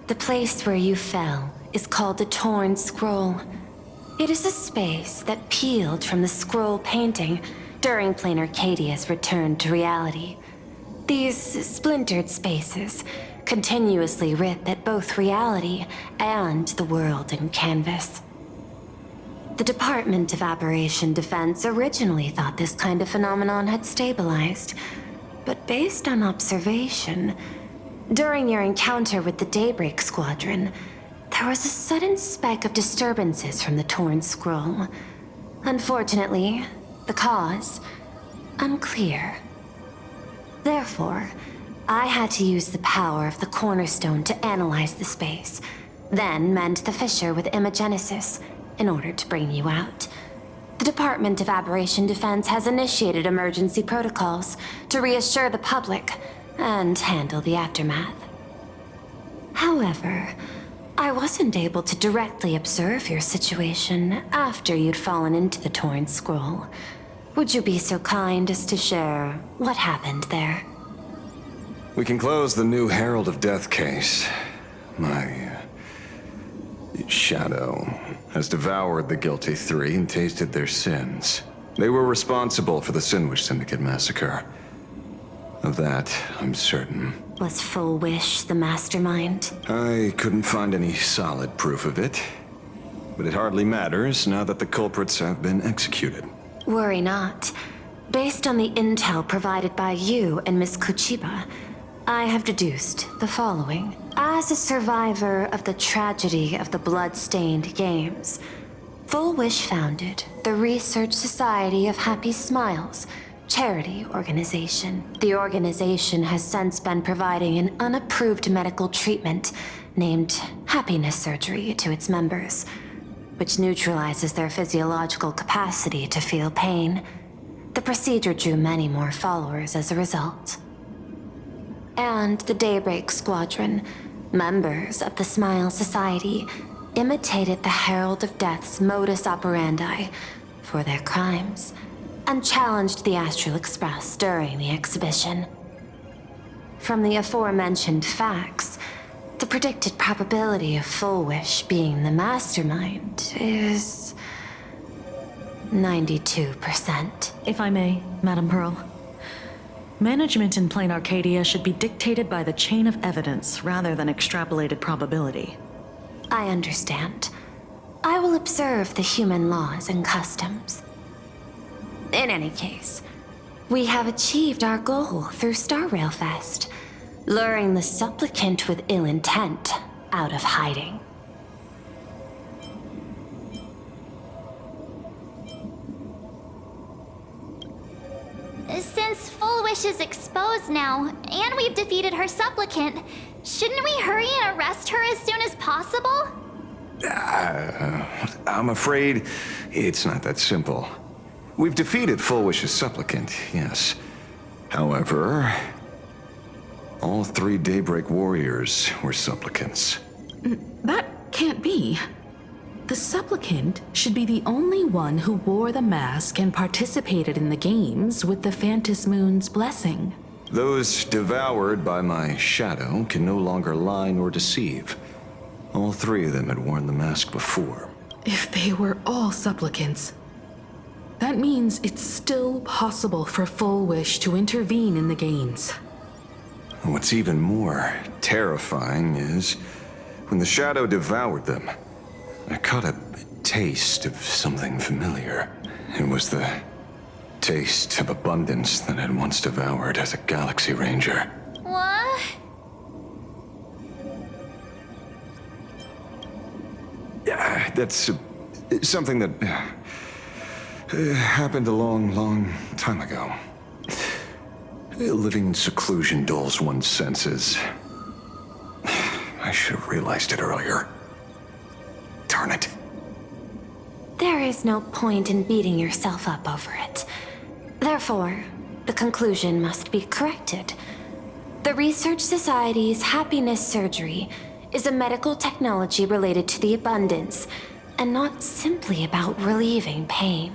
The place where you fell is called the Torn Scroll. It is a space that peeled from the scroll painting during Plain Arcadia's return to reality. These splintered spaces continuously rip at both reality and the world in canvas. The Department of Aberration Defense originally thought this kind of phenomenon had stabilized, but based on observation, during your encounter with the Daybreak Squadron, there was a sudden spike of disturbances from the Torn Scroll. Unfortunately, the cause, unclear. Therefore, I had to use the power of the Cornerstone to analyze the space, then mend the fissure with Imagenesis in order to bring you out. The Department of Aberration Defense has initiated emergency protocols to reassure the public and handle the aftermath. However, I wasn't able to directly observe your situation after you'd fallen into the Torn Scroll. Would you be so kind as to share what happened there? We can close the new Herald of Death case. My shadow has devoured the guilty three and tasted their sins. They were responsible for the Sinwish Syndicate massacre. Of that, I'm certain. Was Full Wish the mastermind? I couldn't find any solid proof of it, but it hardly matters now that the culprits have been executed. Worry not. Based on the intel provided by you and Miss Kuchiba, I have deduced the following. As a survivor of the tragedy of the Blood-Stained Games, Full Wish founded the Research Society of Happy Smiles, charity organization. The organization has since been providing an unapproved medical treatment named happiness surgery to its members, which neutralizes their physiological capacity to feel pain. The procedure drew many more followers as a result. And the Daybreak Squadron, members of the Smile Society, imitated the Herald of Death's modus operandi for their crimes, and challenged the Astral Express during the exhibition. From the aforementioned facts, the predicted probability of Full Wish being the mastermind is 92%. If I may, Madam Pearl. Management in Plain Arcadia should be dictated by the chain of evidence rather than extrapolated probability. I understand. I will observe the human laws and customs. In any case, we have achieved our goal through Star Rail Fest, luring the supplicant with ill intent out of hiding. Since Full Wish is exposed now, and we've defeated her supplicant, shouldn't we hurry and arrest her as soon as possible? I'm afraid it's not that simple. We've defeated Full Wish's supplicant, yes. However, all three Daybreak warriors were supplicants. That can't be. The supplicant should be the only one who wore the mask and participated in the games with the Phantus Moon's blessing. Those devoured by my shadow can no longer lie nor deceive. All three of them had worn the mask before. If they were all supplicants, that means it's still possible for Full Wish to intervene in the games. What's even more terrifying is, when the shadow devoured them, I caught a taste of something familiar. It was the taste of abundance that I'd once devoured as a Galaxy Ranger. What? That's something that happened a long, long time ago. Living in seclusion dulls one's senses. I should have realized it earlier. Darn it. There is no point in beating yourself up over it. Therefore, the conclusion must be corrected. The Research Society's happiness surgery is a medical technology related to the abundance, and not simply about relieving pain.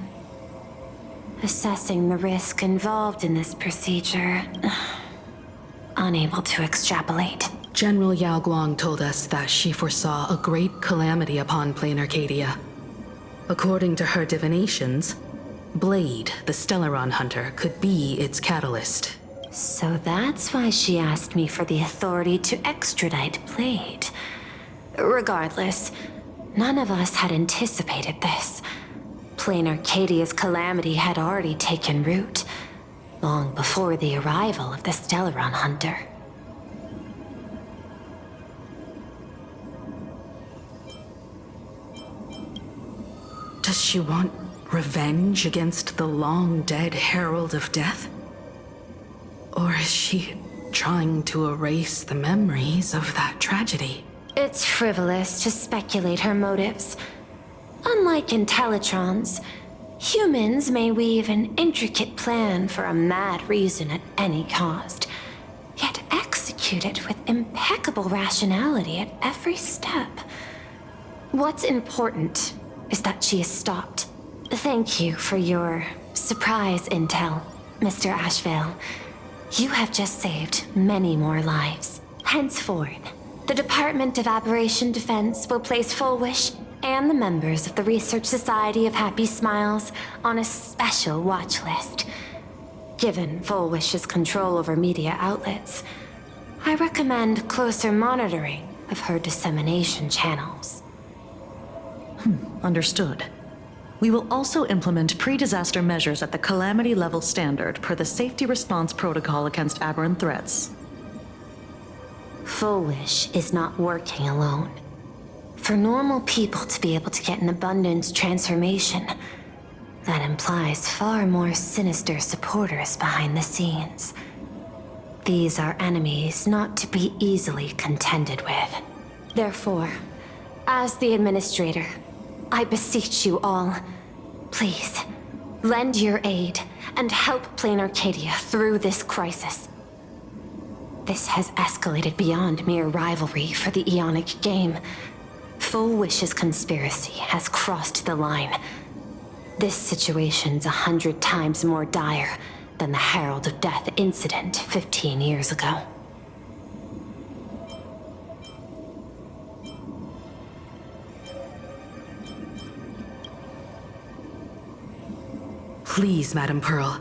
Assessing the risk involved in this procedure, unable to extrapolate. General Yao Guang told us that she foresaw a great calamity upon Plain Arcadia. According to her divinations, Blade, the Stellaron hunter, could be its catalyst. So that's why she asked me for the authority to extradite Blade. Regardless, none of us had anticipated this. Plain Arcadia's calamity had already taken root, long before the arrival of the Stellaron hunter. Does she want revenge against the long-dead Herald of Death? Or is she trying to erase the memories of that tragedy? It's frivolous to speculate her motives. Unlike Intellitrons, humans may weave an intricate plan for a mad reason at any cost, yet execute it with impeccable rationality at every step. What's important is that she is stopped. Thank you for your surprise intel, Mr. Ashvale. You have just saved many more lives. Henceforth, the Department of Aberration Defense will place Fullwish and the members of the Research Society of Happy Smiles on a special watch list. Given Fullwish's control over media outlets, I recommend closer monitoring of her dissemination channels. Understood. We will also implement pre-disaster measures at the calamity level standard per the Safety Response Protocol against aberrant threats. Fullwish is not working alone. For normal people to be able to get an abundance transformation, that implies far more sinister supporters behind the scenes. These are enemies not to be easily contended with. Therefore, as the administrator, I beseech you all, please, lend your aid and help Plain Arcadia through this crisis. This has escalated beyond mere rivalry for the Eonic game. Fullwish's conspiracy has crossed the line. This situation's 100 times more dire than the Herald of Death incident 15 years ago. Please, Madam Pearl.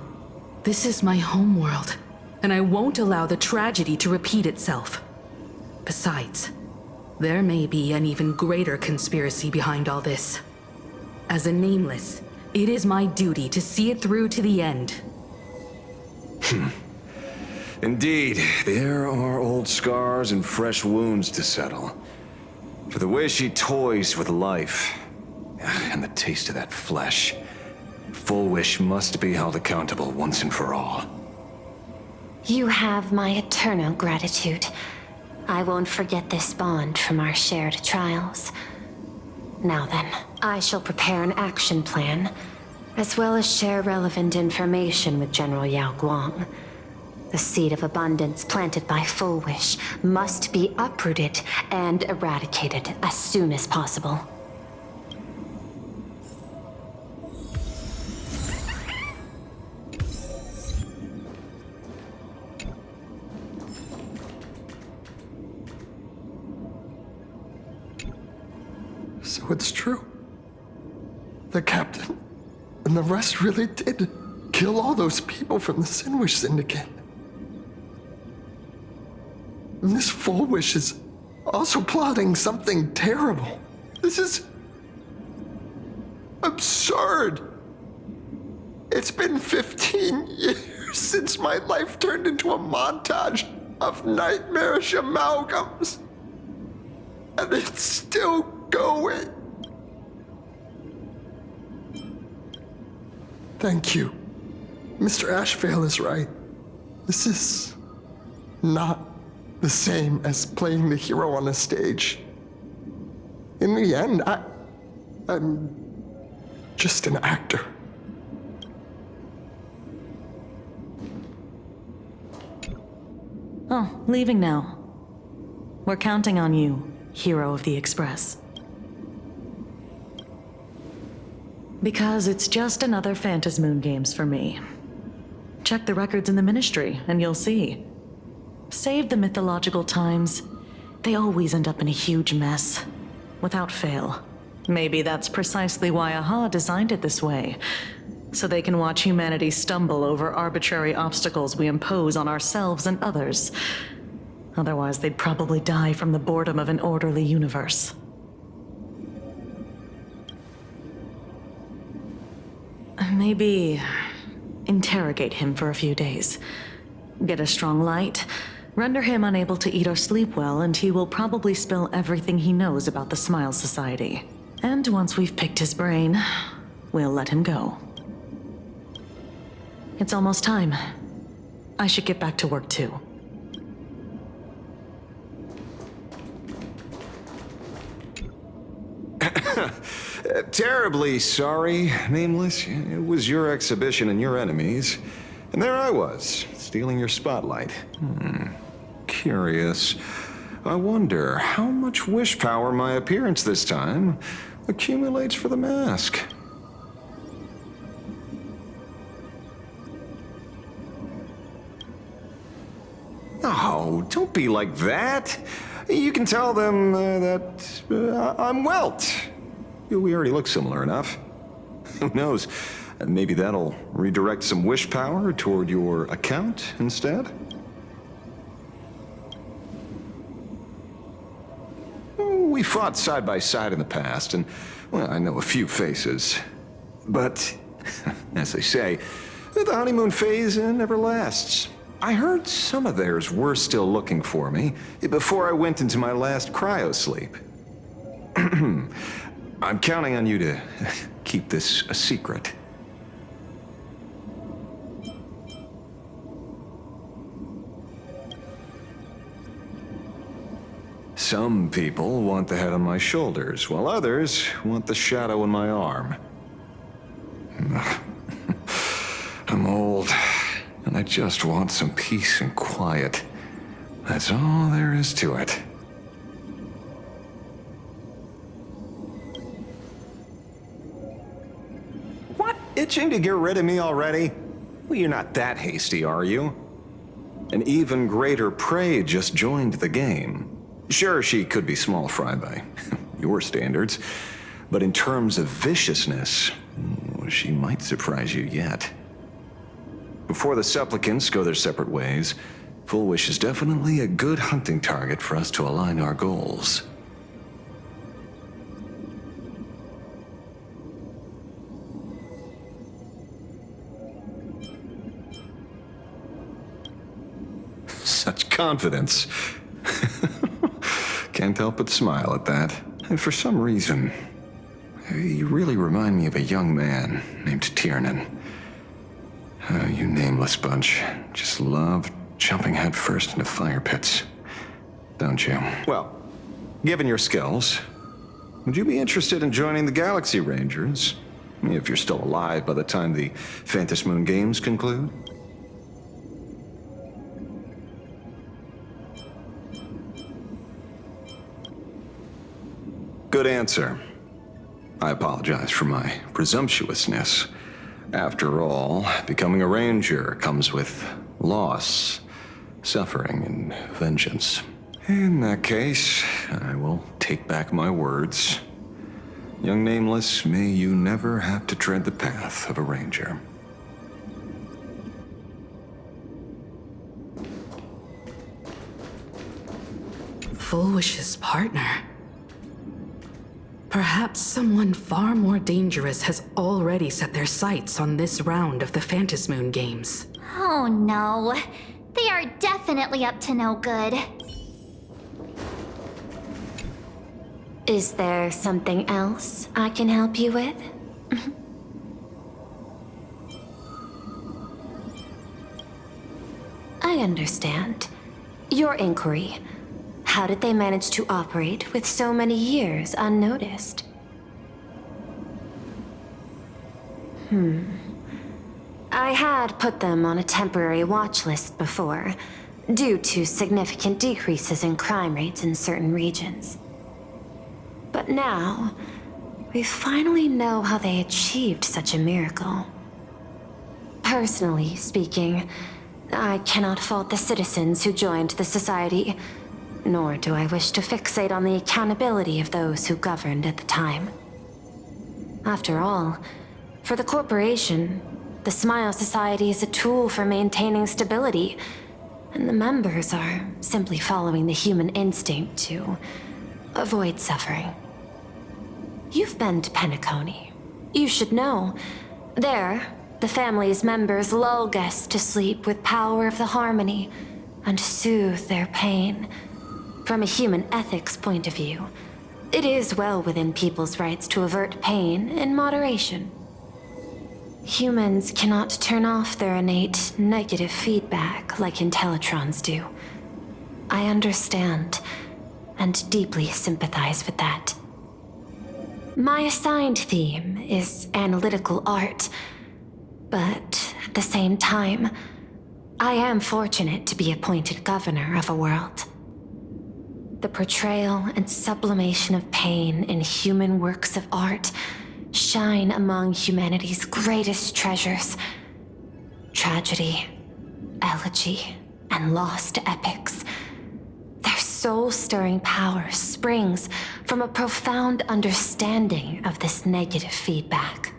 This is my homeworld, and I won't allow the tragedy to repeat itself. Besides, there may be an even greater conspiracy behind all this. As a Nameless, it is my duty to see it through to the end. Indeed, there are old scars and fresh wounds to settle. For the way she toys with life, and the taste of that flesh, Fullwish must be held accountable once and for all. You have my eternal gratitude. I won't forget this bond from our shared trials. Now then, I shall prepare an action plan, as well as share relevant information with General Yao Guang. The seed of abundance planted by Fullwish must be uprooted and eradicated as soon as possible. So it's true. The captain and the rest really did kill all those people from the Sinwish Syndicate. And this Fullwish is also plotting something terrible. This is absurd. It's been 15 years since my life turned into a montage of nightmarish amalgams. And it's still going. Thank you. Mr. Ashvale is right. This is not the same as playing the hero on a stage. In the end, I'm just an actor. Oh, leaving now. We're counting on you, hero of the Express. Because it's just another Phantasmoon Games for me. Check the records in the Ministry, and you'll see. Save the mythological times, they always end up in a huge mess, without fail. Maybe that's precisely why Aha designed it this way, so they can watch humanity stumble over arbitrary obstacles we impose on ourselves and others. Otherwise, they'd probably die from the boredom of an orderly universe. Maybe interrogate him for a few days. Get a strong light, render him unable to eat or sleep well, and he will probably spill everything he knows about the Smile Society. And once we've picked his brain, we'll let him go. It's almost time. I should get back to work too. Terribly sorry, Nameless. It was your exhibition and your enemies. And there I was, stealing your spotlight. Curious. I wonder how much wish power my appearance this time accumulates for the mask. Oh, don't be like that. You can tell them that I'm Welt. We already look similar enough. Who knows? Maybe that'll redirect some wish power toward your account instead? We fought side by side in the past, and, well, I know a few faces. But, as they say, the honeymoon phase never lasts. I heard some of theirs were still looking for me before I went into my last cryosleep. I'm counting on you to keep this a secret. Some people want the head on my shoulders, while others want the shadow in my arm. I'm old, and I just want some peace and quiet. That's all there is to it. What? Itching to get rid of me already? Well, you're not that hasty, are you? An even greater prey just joined the game. Sure, she could be small fry by your standards, but in terms of viciousness, she might surprise you yet. Before the supplicants go their separate ways, Full Wish is definitely a good hunting target for us to align our goals. Such confidence. Can't help but smile at that. And for some reason, you really remind me of a young man named Tiernan. You nameless bunch just love jumping headfirst into fire pits, don't you? Well, given your skills, would you be interested in joining the Galaxy Rangers? If you're still alive by the time the Phantom Moon Games conclude? Good answer. I apologize for my presumptuousness. After all, becoming a ranger comes with loss, suffering, and vengeance. In that case, I will take back my words. Young Nameless, may you never have to tread the path of a ranger. Full Wish's partner. Perhaps someone far more dangerous has already set their sights on this round of the Phantom Moon Games. Oh no. They are definitely up to no good. Is there something else I can help you with? I understand. Your inquiry. How did they manage to operate with so many years unnoticed? I had put them on a temporary watch list before, due to significant decreases in crime rates in certain regions. But now, we finally know how they achieved such a miracle. Personally speaking, I cannot fault the citizens who joined the society. nor do I wish to fixate on the accountability of those who governed at the time. After all, for the corporation, the Smile Society is a tool for maintaining stability, and the members are simply following the human instinct to avoid suffering. You've been to Penacony. You should know. There, the family's members lull guests to sleep with power of the harmony and soothe their pain. From a human ethics point of view, it is well within people's rights to avert pain in moderation. Humans cannot turn off their innate negative feedback like Intellitrons do. I understand and deeply sympathize with that. My assigned theme is analytical art, but at the same time, I am fortunate to be appointed governor of a world. The portrayal and sublimation of pain in human works of art shine among humanity's greatest treasures. Tragedy, elegy, and lost epics. Their soul-stirring power springs from a profound understanding of this negative feedback.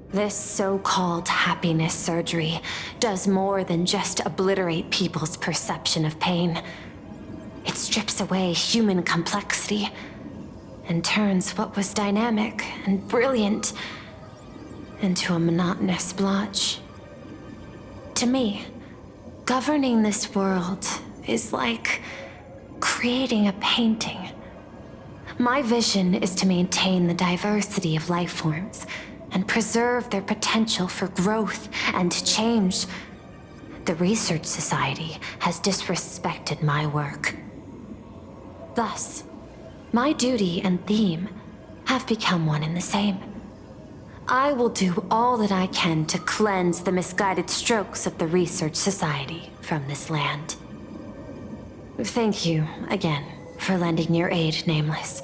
This so-called happiness surgery does more than just obliterate people's perception of pain. It strips away human complexity and turns what was dynamic and brilliant into a monotonous blotch. To me, governing this world is like creating a painting. My vision is to maintain the diversity of life forms and preserve their potential for growth and change. The Research Society has disrespected my work. Thus, my duty and theme have become one and the same. I will do all that I can to cleanse the misguided strokes of the Research Society from this land. Thank you again for lending your aid, Nameless.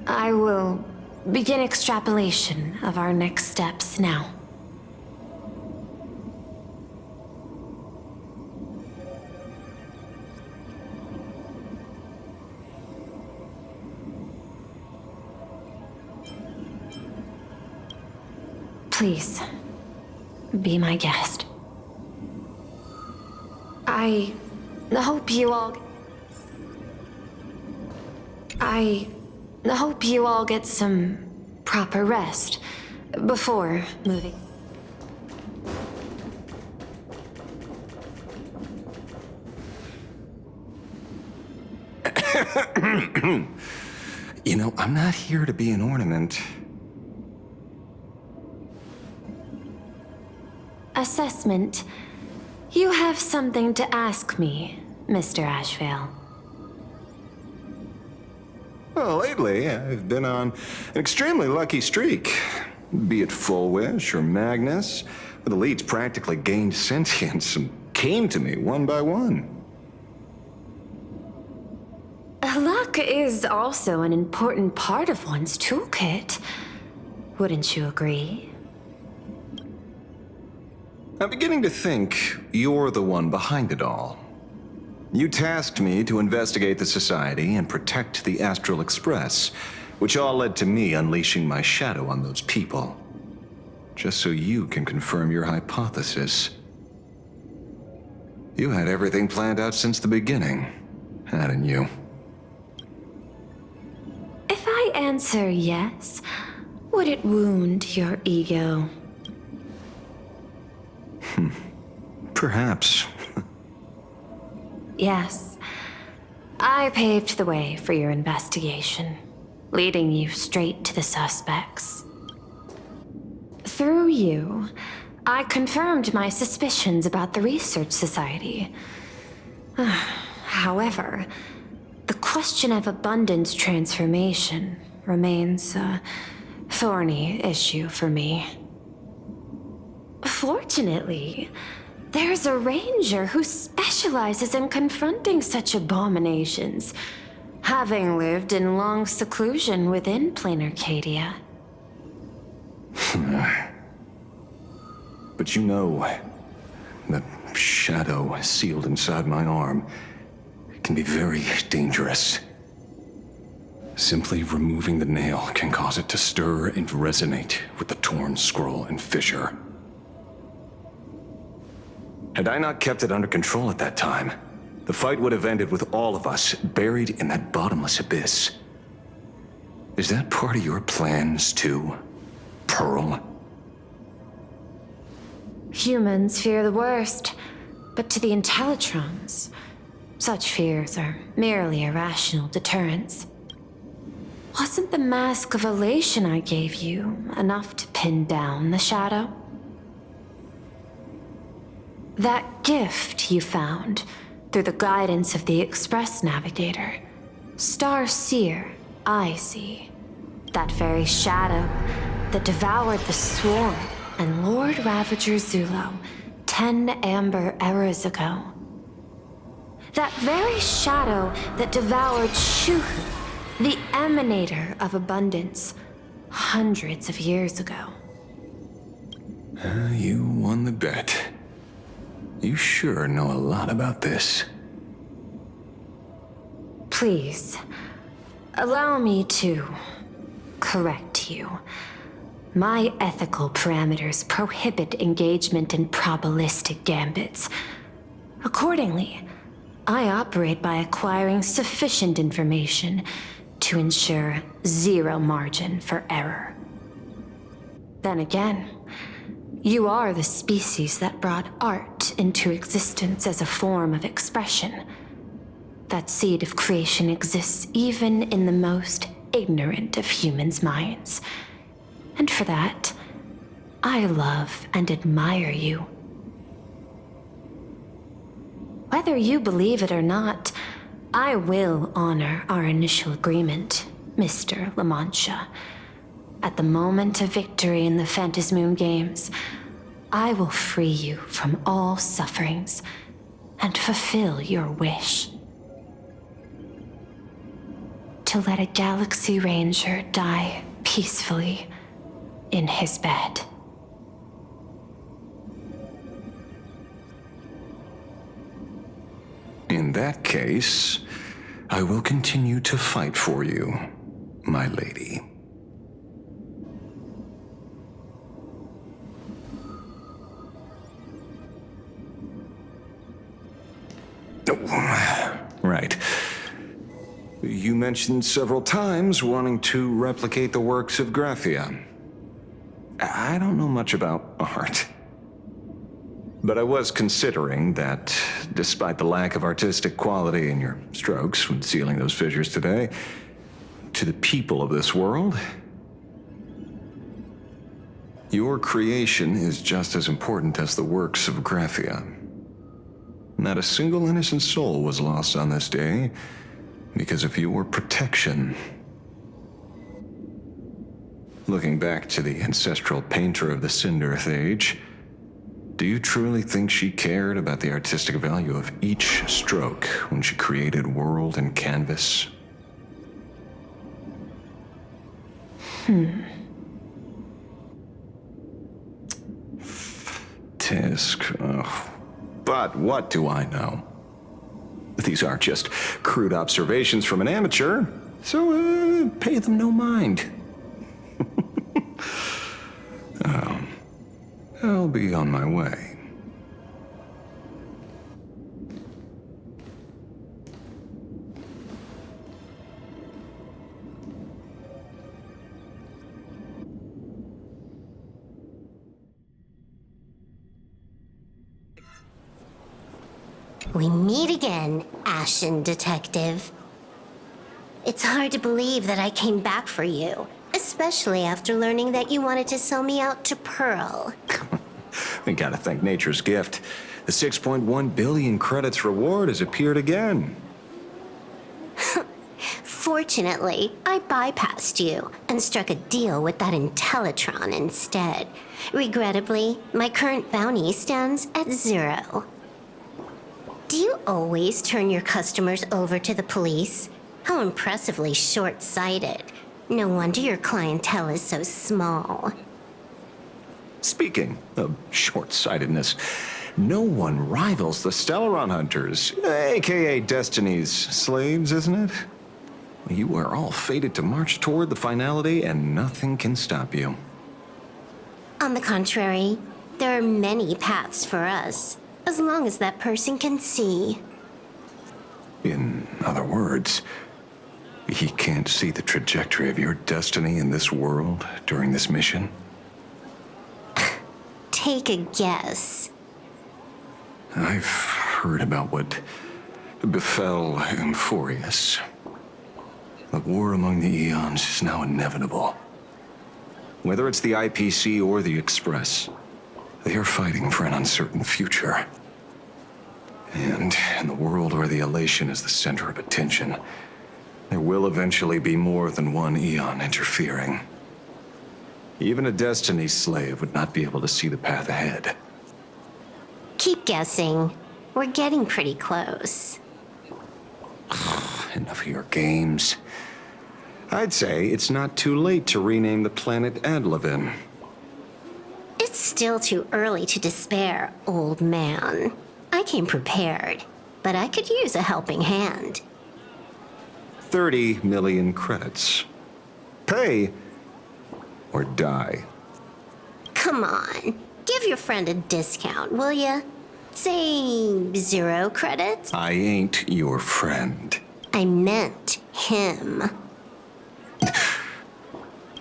I will begin extrapolation of our next steps now. Please, be my guest. I hope you all get some proper rest before moving. You know, I'm not here to be an ornament. Assessment. You have something to ask me, Mr. Ashvale. Well, lately, I've been on an extremely lucky streak. Be it Full Wish or Magnus, where the leads practically gained sentience and came to me one by one. Luck is also an important part of one's toolkit. Wouldn't you agree? I'm beginning to think you're the one behind it all. You tasked me to investigate the Society and protect the Astral Express, which all led to me unleashing my shadow on those people. Just so you can confirm your hypothesis. You had everything planned out since the beginning, hadn't you? If I answer yes, would it wound your ego? Perhaps. Yes. I paved the way for your investigation, leading you straight to the suspects. Through you, I confirmed my suspicions about the Research Society. However, the question of abundance transformation remains a thorny issue for me. Fortunately, there's a ranger who specializes in confronting such abominations, having lived in long seclusion within planar Cadia. But you know, the shadow sealed inside my arm can be very dangerous. Simply removing the nail can cause it to stir and resonate with the torn scroll and fissure. Had I not kept it under control at that time, the fight would have ended with all of us buried in that bottomless abyss. Is that part of your plans too, Pearl? Humans fear the worst, but to the Intellitrons, such fears are merely irrational deterrents. Wasn't the mask of elation I gave you enough to pin down the shadow? That gift you found through the guidance of the Express Navigator, Star Seer, I see. That very shadow that devoured the Swarm and Lord Ravager Zulo 10 amber eras ago. That very shadow that devoured Shuhu, the Emanator of Abundance, hundreds of years ago. You won the bet. You sure know a lot about this. Please, allow me to correct you. My ethical parameters prohibit engagement in probabilistic gambits. Accordingly, I operate by acquiring sufficient information to ensure zero margin for error. Then again, you are the species that brought art into existence as a form of expression. That seed of creation exists even in the most ignorant of humans' minds. And for that, I love and admire you. Whether you believe it or not, I will honor our initial agreement, Mr. La Mancha. At the moment of victory in the Phantasmoon Games, I will free you from all sufferings and fulfill your wish. To let a Galaxy Ranger die peacefully in his bed. In that case, I will continue to fight for you, my lady. Oh, right. You mentioned several times wanting to replicate the works of Graphia. I don't know much about art. But I was considering that, despite the lack of artistic quality in your strokes when sealing those fissures today, to the people of this world, your creation is just as important as the works of Graphia. Not a single innocent soul was lost on this day because of your protection. Looking back to the ancestral painter of the Cinderth Age, do you truly think she cared about the artistic value of each stroke when she created world and canvas? Tisk, ugh. But what do I know? These are just crude observations from an amateur, so pay them no mind. I'll be on my way. We meet again, Ashen Detective. It's hard to believe that I came back for you, especially after learning that you wanted to sell me out to Pearl. We gotta thank nature's gift. The 6.1 billion credits reward has appeared again. Fortunately, I bypassed you and struck a deal with that Intellitron instead. Regrettably, my current bounty stands at 0. Do you always turn your customers over to the police? How impressively short-sighted. No wonder your clientele is so small. Speaking of short-sightedness, No one rivals the Stellaron Hunters, aka Destiny's slaves, isn't it? You are all fated to march toward the finality, and nothing can stop you. On the contrary, there are many paths for us, as long as that person can see. In other words, he can't see the trajectory of your destiny in this world during this mission? Take a guess. I've heard about what befell Euphorius. The war among the Eons is now inevitable. Whether it's the IPC or the Express, they are fighting for an uncertain future. And in the world where the elation is the center of attention, there will eventually be more than one Eon interfering. Even a Destiny slave would not be able to see the path ahead. Keep guessing. We're getting pretty close. Enough of your games. I'd say it's not too late to rename the planet Adlevin. It's still too early to despair, old man. I came prepared, but I could use a helping hand. 30 million credits. Pay or die. Come on, give your friend a discount, will ya? Say 0 credits? I ain't your friend. I meant him.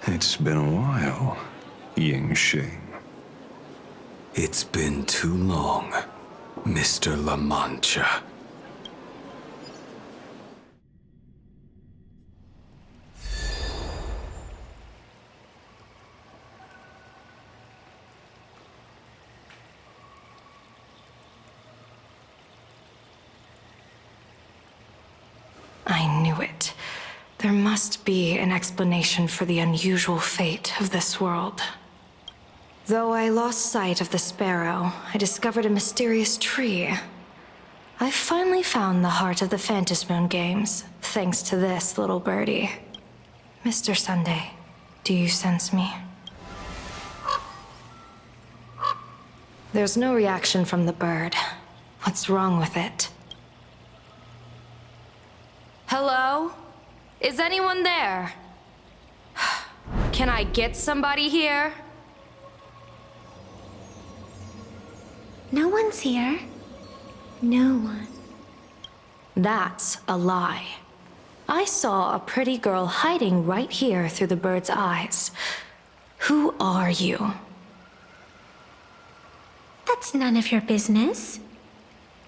It's been a while, Ying Shing. It's been too long, Mr. La Mancha. I knew it. There must be an explanation for the unusual fate of this world. Though I lost sight of the sparrow, I discovered a mysterious tree. I finally found the heart of the Phantasmoon games, thanks to this little birdie. Mr. Sunday, do you sense me? There's no reaction from the bird. What's wrong with it? Hello? Is anyone there? Can I get somebody here? No one's here. No one. That's a lie. I saw a pretty girl hiding right here through the bird's eyes. Who are you? That's none of your business.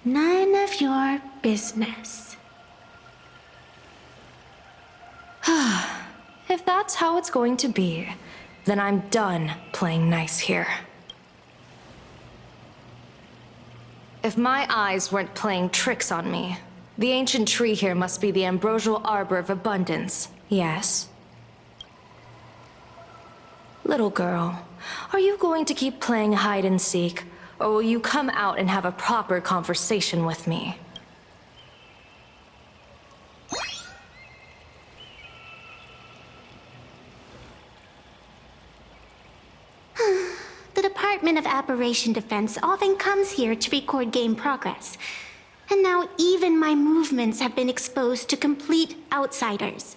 None of your business. If that's how it's going to be, then I'm done playing nice here. If my eyes weren't playing tricks on me, the ancient tree here must be the ambrosial arbor of abundance, yes? Little girl, are you going to keep playing hide and seek, or will you come out and have a proper conversation with me? The Department of Aberration Defense often comes here to record game progress. And now even my movements have been exposed to complete outsiders.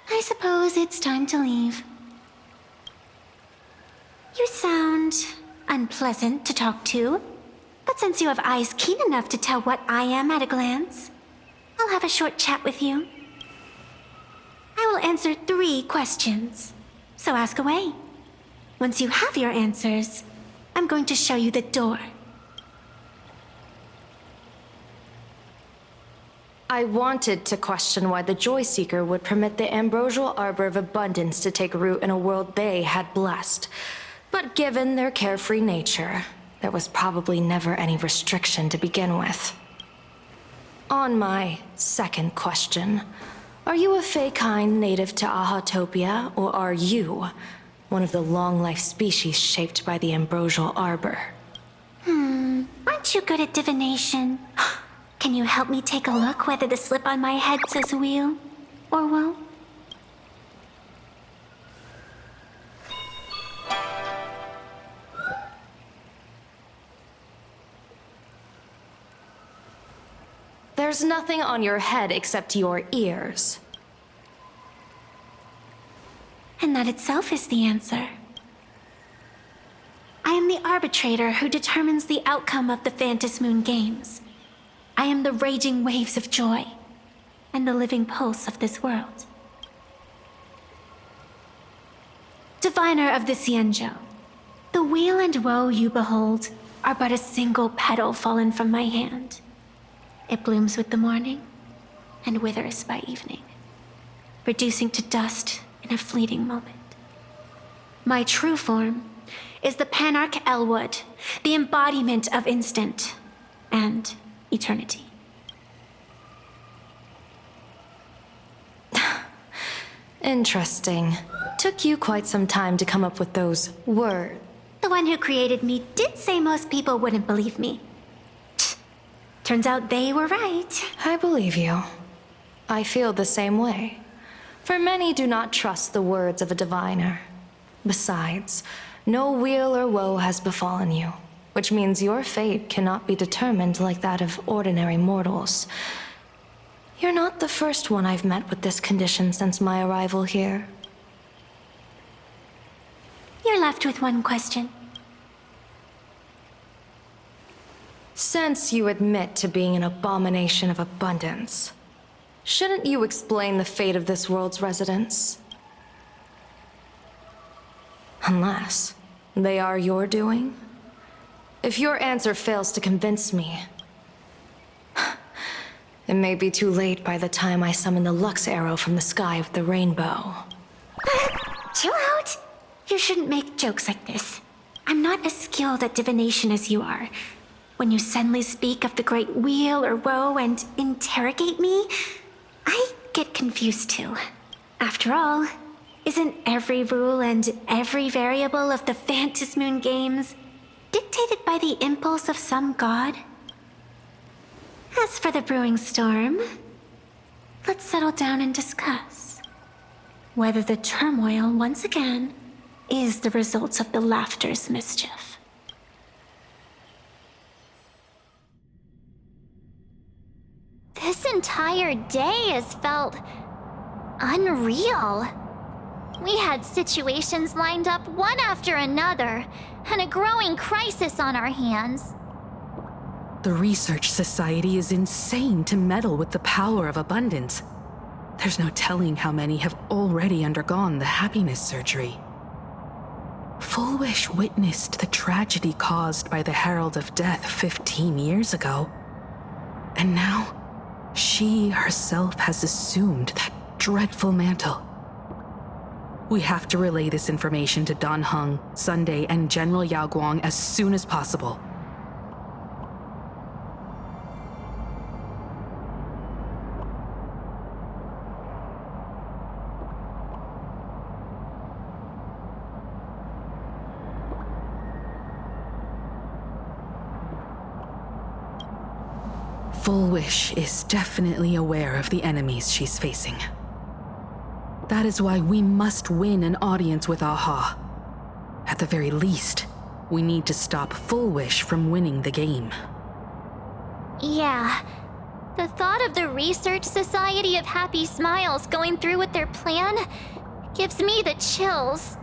I suppose it's time to leave. You sound unpleasant to talk to. But since you have eyes keen enough to tell what I am at a glance, I'll have a short chat with you. I will answer 3 questions. So ask away. Once you have your answers, I'm going to show you the door. I wanted to question why the Joy Seeker would permit the ambrosial arbor of abundance to take root in a world they had blessed. But given their carefree nature, there was probably never any restriction to begin with. On my second question, are you a Feykind native to Ahatopia, or are you one of the long-life species shaped by the ambrosial arbor? Aren't you good at divination? Can you help me take a look whether the slip on my head says wheel or woe? There's nothing on your head except your ears. And that itself is the answer. I am the arbitrator who determines the outcome of the Phantom Moon Games. I am the raging waves of joy and the living pulse of this world. Diviner of the Xianzhou, the weal and woe you behold are but a single petal fallen from my hand. It blooms with the morning and withers by evening, reducing to dust in a fleeting moment. My true form is the Panarch Elwood, the embodiment of instant and eternity. Interesting. Took you quite some time to come up with those words. The one who created me did say most people wouldn't believe me. Turns out they were right. I believe you. I feel the same way. For many do not trust the words of a diviner. Besides, no weal or woe has befallen you, which means your fate cannot be determined like that of ordinary mortals. You're not the first one I've met with this condition since my arrival here. You're left with one question. Since you admit to being an abomination of abundance, shouldn't you explain the fate of this world's residents? Unless they are your doing? If your answer fails to convince me, it may be too late by the time I summon the Lux Arrow from the sky with the rainbow. Chill out! You shouldn't make jokes like this. I'm not as skilled at divination as you are. When you suddenly speak of the great weal or woe and interrogate me, I get confused too. After all, isn't every rule and every variable of the Phantom Moon Games dictated by the impulse of some god? As for the brewing storm, let's settle down and discuss whether the turmoil once again is the result of the laughter's mischief. This entire day has felt unreal. We had situations lined up one after another, and a growing crisis on our hands. The Research Society is insane to meddle with the power of abundance. There's no telling how many have already undergone the happiness surgery. Full Wish witnessed the tragedy caused by the Herald of Death 15 years ago. And now, she herself has assumed that dreadful mantle. We have to relay this information to Dan Heng, Sunday, and General Yao Guang as soon as possible. Full Wish is definitely aware of the enemies she's facing. That is why we must win an audience with Aha. At the very least, we need to stop Full Wish from winning the game. Yeah. The thought of the Research Society of Happy Smiles going through with their plan gives me the chills.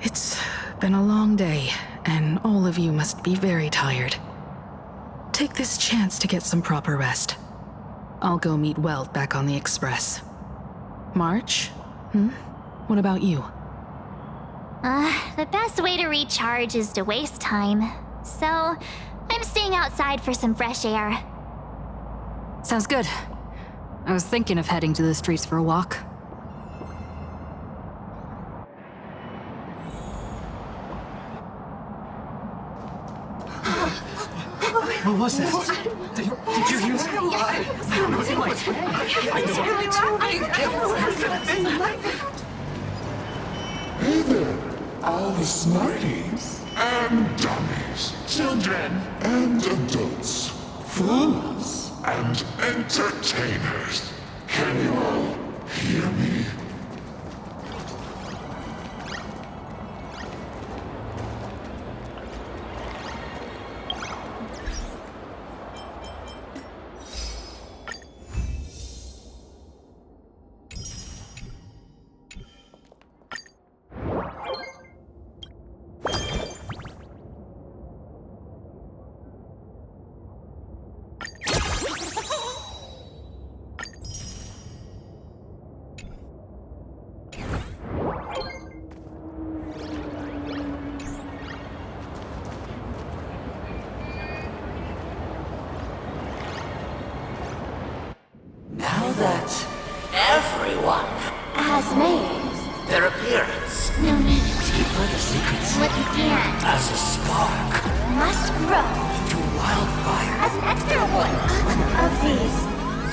It's been a long day, and all of you must be very tired. Take this chance to get some proper rest. I'll go meet Weld back on the Express. March? What about you? The best way to recharge is to waste time. So, I'm staying outside for some fresh air. Sounds good. I was thinking of heading to the streets for a walk. What was that? Did you hear that? Hey there, all the smarties and dummies, children and adults, fools and entertainers. Can you all hear me? that everyone Has made. their appearance No need. to keep further secrets What began as a spark must grow into wildfire. as an extra one of these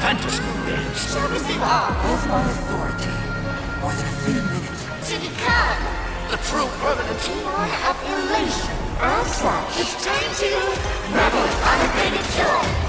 Phantasmal games shall receive all of my authority within a few minutes. to become The true permanent one of elation. As such, it's time to revel in unabated joy.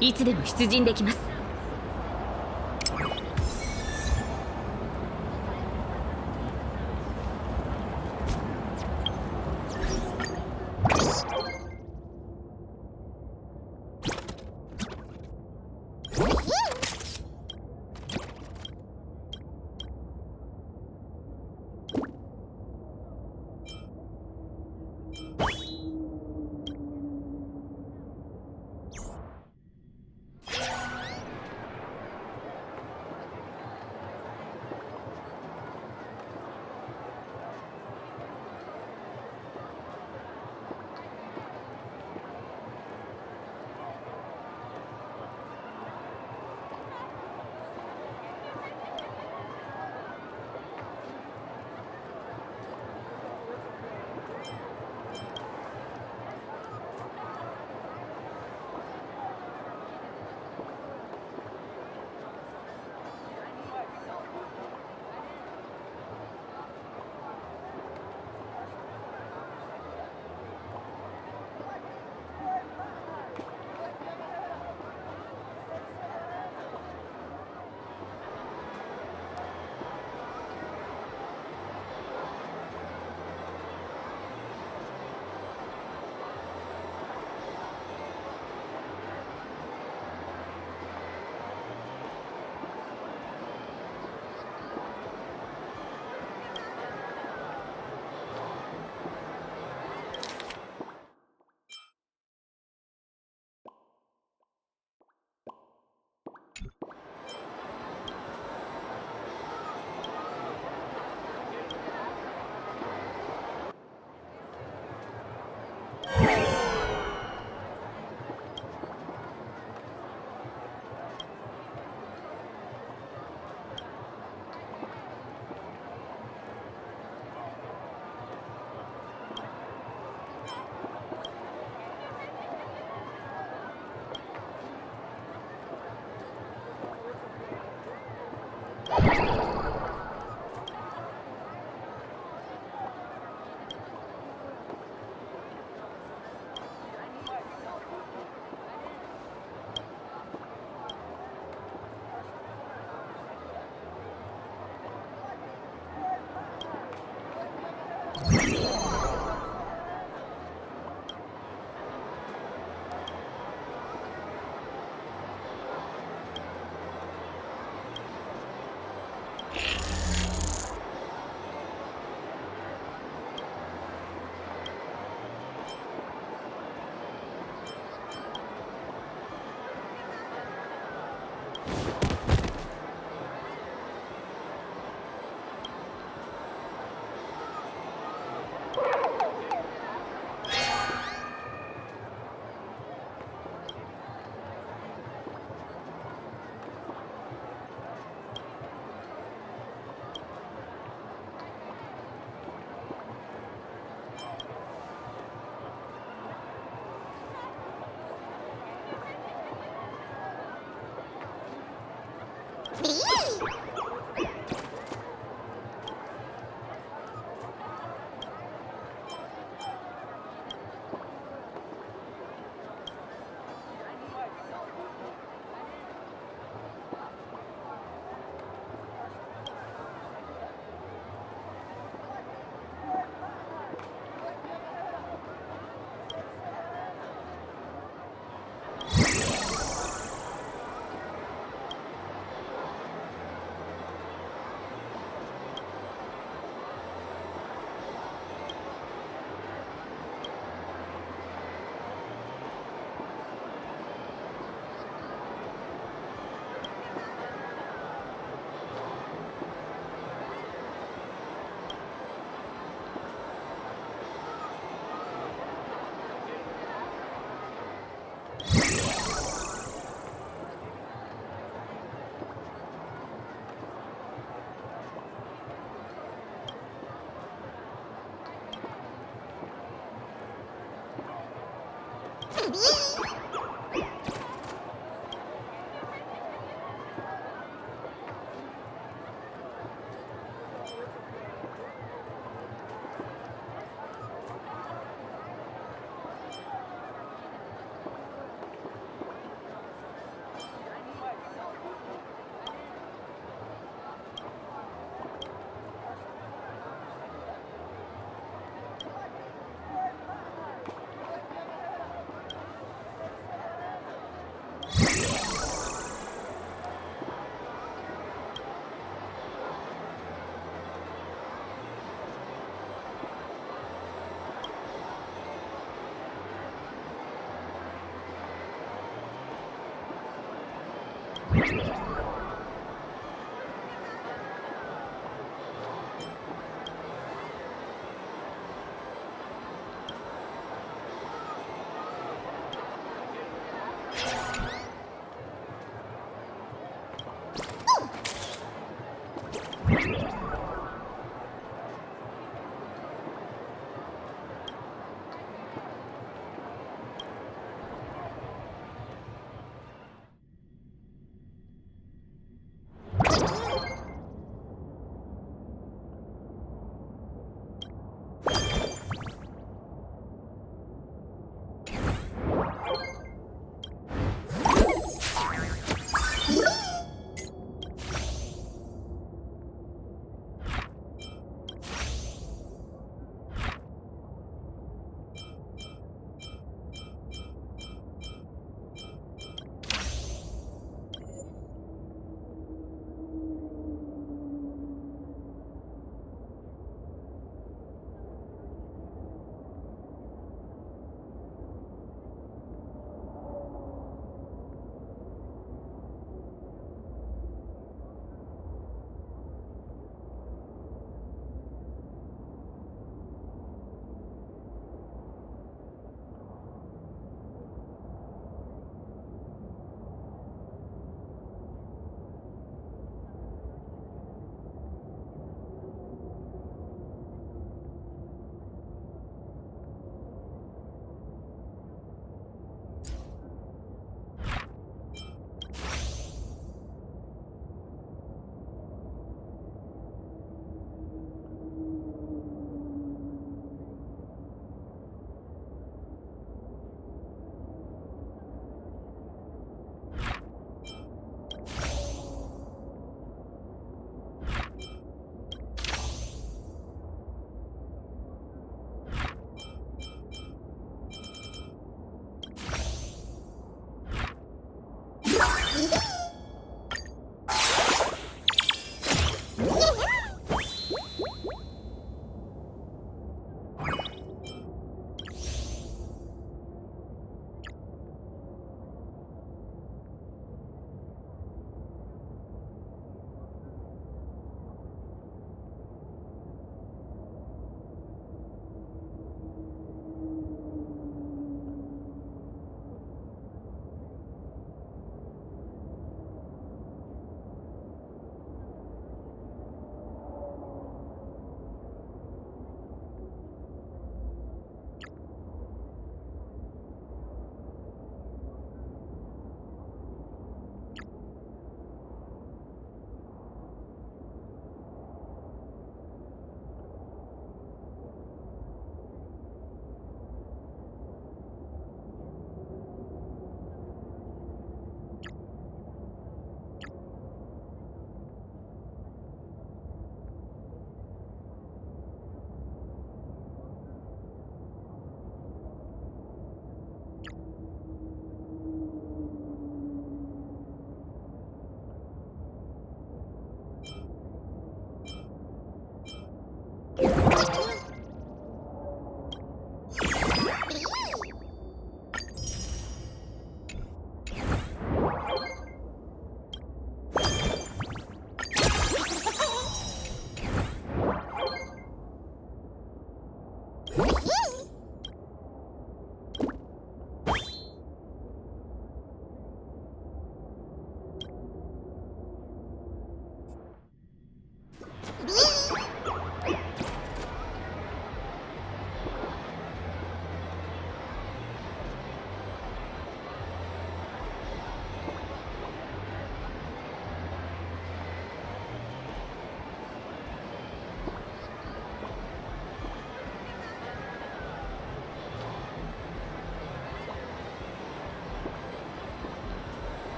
いつでも出陣できます。